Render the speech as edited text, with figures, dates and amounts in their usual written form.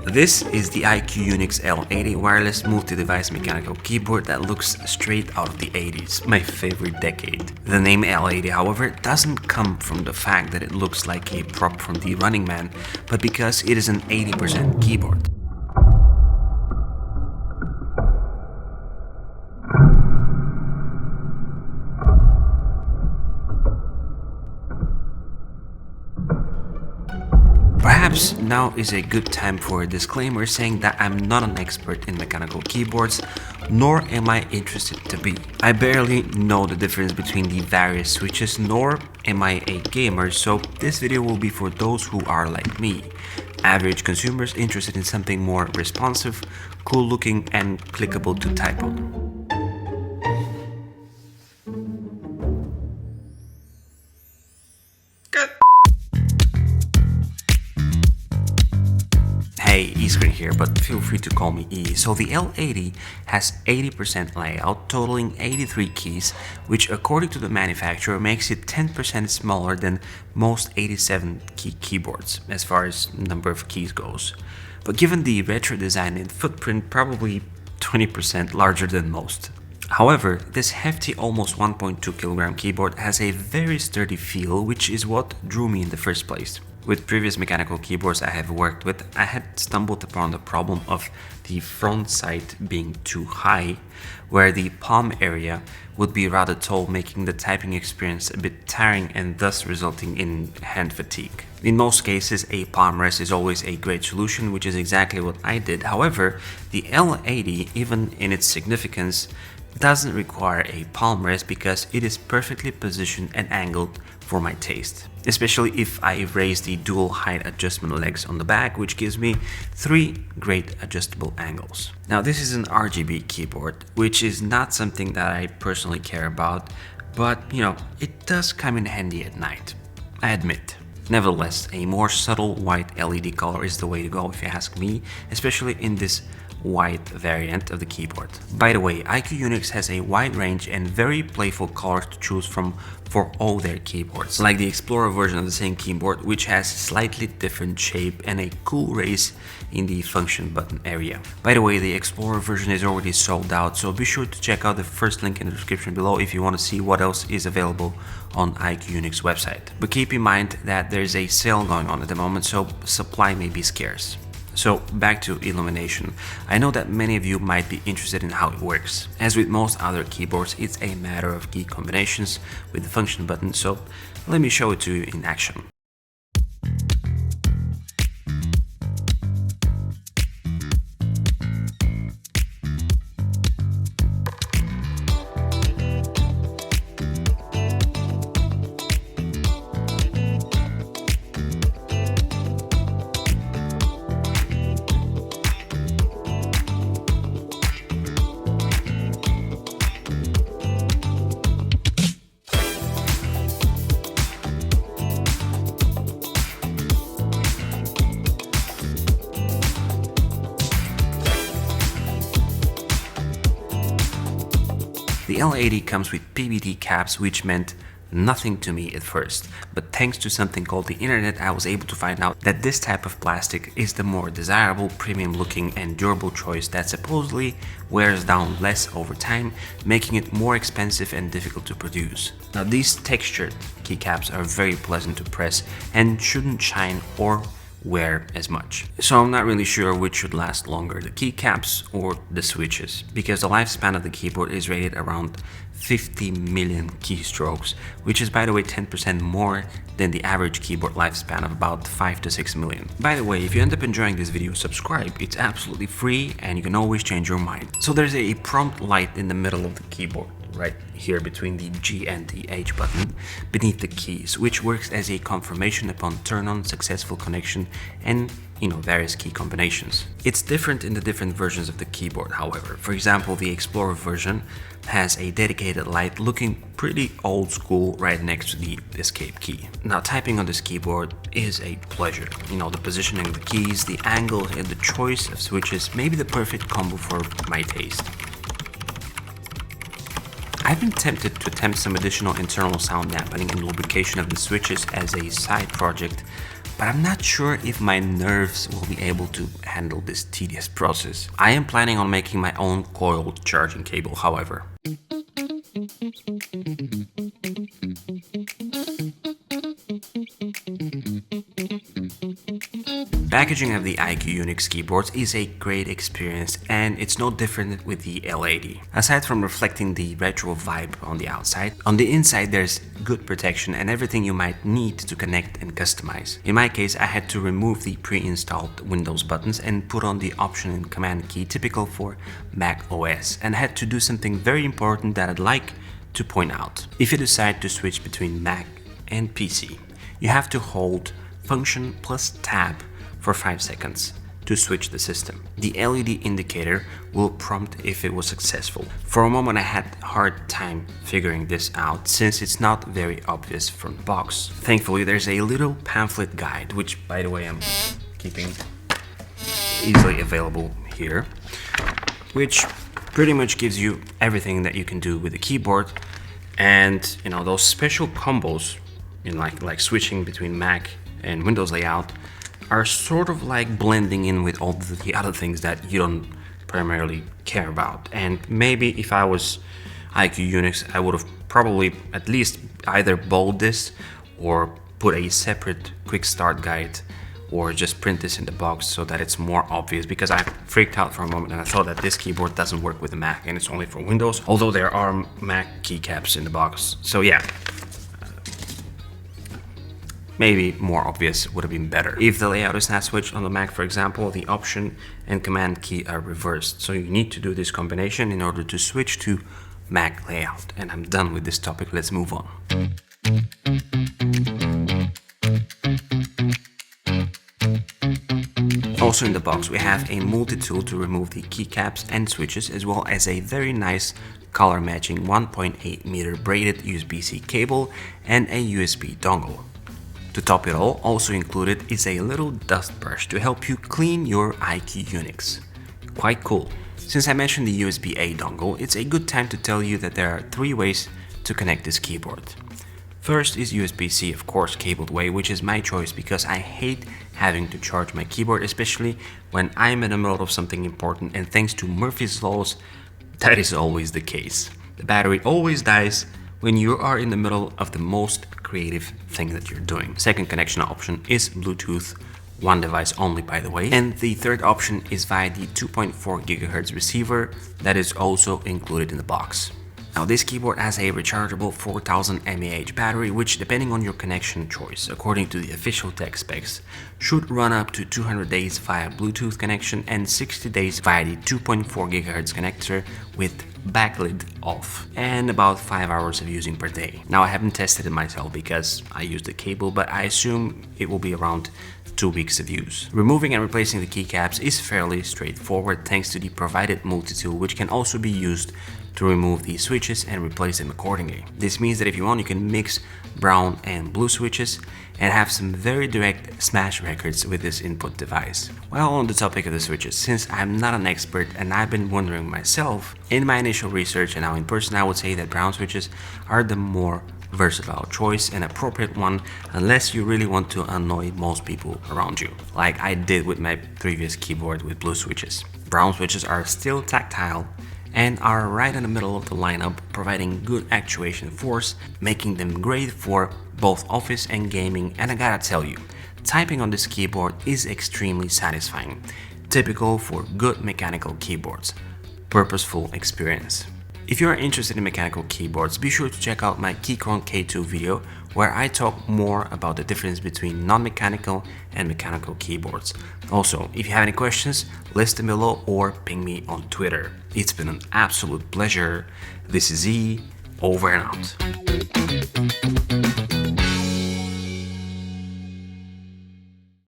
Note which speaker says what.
Speaker 1: This is the IQUNIX L80 wireless multi-device mechanical keyboard that looks straight out of the 80s, my favorite decade. The name L80, however, doesn't come from the fact that it looks like a prop from The Running Man, but because it is an 80% keyboard. Perhaps now is a good time for a disclaimer saying that I'm not an expert in mechanical keyboards, nor am I interested to be. I barely know the difference between the various switches, nor am I a gamer, so this video will be for those who are like me, average consumers interested in something more responsive, cool looking, and clickable to type on. Hey, Iskren here, but feel free to call me E. So the L80 has 80% layout, totaling 83 keys, which according to the manufacturer makes it 10% smaller than most 87 key keyboards, as far as number of keys goes. But given the retro design and footprint, probably 20% larger than most. However, this hefty almost 1.2 kg keyboard has a very sturdy feel, which is what drew me in the first place. With previous mechanical keyboards I have worked with, I had stumbled upon the problem of the front sight being too high, where the palm area would be rather tall, making the typing experience a bit tiring and thus resulting in hand fatigue. In most cases, a palm rest is always a great solution, which is exactly what I did. However, the L80, even in its significance, doesn't require a palm rest because it is perfectly positioned and angled for my taste, especially if I raise the dual height adjustment legs on the back, which gives me 3 great adjustable angles. Now this is an RGB keyboard, which is not something that I personally care about, but it does come in handy at night, I admit. Nevertheless, a more subtle white LED color is the way to go if you ask me, especially in this white variant of the keyboard. By the way, IQUNIX has a wide range and very playful colors to choose from for all their keyboards, like the Explorer version of the same keyboard, which has slightly different shape and a cool raise in the function button area. By the way, the Explorer version is already sold out, so be sure to check out the first link in the description below if you want to see what else is available on IQUNIX website. But keep in mind that there's a sale going on at the moment, so supply may be scarce. So back to illumination. I know that many of you might be interested in how it works. As with most other keyboards, it's a matter of key combinations with the function button, so let me show it to you in action. The L80 comes with PVD caps, which meant nothing to me at first, but thanks to something called the internet, I was able to find out that this type of plastic is the more desirable, premium looking and durable choice that supposedly wears down less over time, making it more expensive and difficult to produce. Now these textured keycaps are very pleasant to press and shouldn't shine or wear as much. So I'm not really sure which should last longer, the keycaps or the switches, because the lifespan of the keyboard is rated around 50 million keystrokes, which is by the way 10% more than the average keyboard lifespan of about 5 to 6 million. By the way, if you end up enjoying this video, subscribe, it's absolutely free and you can always change your mind. So there's a prompt light in the middle of the keyboard, right here between the G and the H button beneath the keys, which works as a confirmation upon turn on, successful connection, and various key combinations. It's different in the different versions of the keyboard, however. For example, the Explorer version has a dedicated light looking pretty old school right next to the escape key. Now typing on this keyboard is a pleasure. The positioning of the keys, the angle, and the choice of switches may be the perfect combo for my taste. I've been tempted to attempt some additional internal sound dampening and lubrication of the switches as a side project, but I'm not sure if my nerves will be able to handle this tedious process. I am planning on making my own coiled charging cable, however. Packaging of the IQUNIX keyboards is a great experience, and it's no different with the L80. Aside from reflecting the retro vibe on the outside, on the inside there's good protection and everything you might need to connect and customize. In my case, I had to remove the pre-installed Windows buttons and put on the Option and Command key typical for Mac OS, and had to do something very important that I'd like to point out. If you decide to switch between Mac and PC, you have to hold Function plus Tab for 5 seconds to switch the system. The LED indicator will prompt if it was successful. For a moment I had a hard time figuring this out since it's not very obvious from the box. Thankfully there's a little pamphlet guide, which by the way I'm keeping easily available here, which pretty much gives you everything that you can do with the keyboard, and you know, those special combos in like switching between Mac and Windows layout are sort of like blending in with all the other things that you don't primarily care about. And maybe if I was IQUNIX, I would have probably at least either bold this or put a separate quick start guide, or just print this in the box so that it's more obvious, because I freaked out for a moment and I thought that this keyboard doesn't work with the Mac and it's only for Windows, although there are Mac keycaps in the box. So yeah, maybe more obvious would have been better. If the layout is not switched on the Mac, for example, the Option and Command key are reversed. So you need to do this combination in order to switch to Mac layout. And I'm done with this topic, let's move on. Also in the box we have a multi-tool to remove the keycaps and switches, as well as a very nice color matching 1.8 meter braided USB-C cable and a USB dongle. To top it all, also included is a little dust brush to help you clean your IQUNIX. Quite cool. Since I mentioned the USB-A dongle, it's a good time to tell you that there are 3 ways to connect this keyboard. First is USB-C, of course, cabled way, which is my choice because I hate having to charge my keyboard, especially when I'm in the middle of something important, and thanks to Murphy's laws, that is always the case. The battery always dies when you are in the middle of the most creative thing that you're doing. Second connection option is Bluetooth, one device only by the way. And the third option is via the 2.4 GHz receiver that is also included in the box. Now this keyboard has a rechargeable 4000 mAh battery, which depending on your connection choice, according to the official tech specs, should run up to 200 days via Bluetooth connection and 60 days via the 2.4 GHz connector with backlight off, and about 5 hours of using per day. Now I haven't tested it myself because I used the cable, but I assume it will be around 2 weeks of use. Removing and replacing the keycaps is fairly straightforward thanks to the provided multi-tool, which can also be used to remove the switches and replace them accordingly. This means that if you want, you can mix brown and blue switches and have some very direct smash records with this input device. Well, on the topic of the switches, since I'm not an expert and I've been wondering myself, in my initial research and now in person, I would say that brown switches are the more versatile choice and appropriate one, unless you really want to annoy most people around you, like I did with my previous keyboard with blue switches. Brown switches are still tactile and are right in the middle of the lineup, providing good actuation force, making them great for both office and gaming. And I gotta tell you, typing on this keyboard is extremely satisfying, typical for good mechanical keyboards. Purposeful experience. If you are interested in mechanical keyboards, be sure to check out my Keychron K2 video, where I talk more about the difference between non-mechanical and mechanical keyboards. Also, if you have any questions, list them below or ping me on Twitter. It's been an absolute pleasure. This is E, over and out.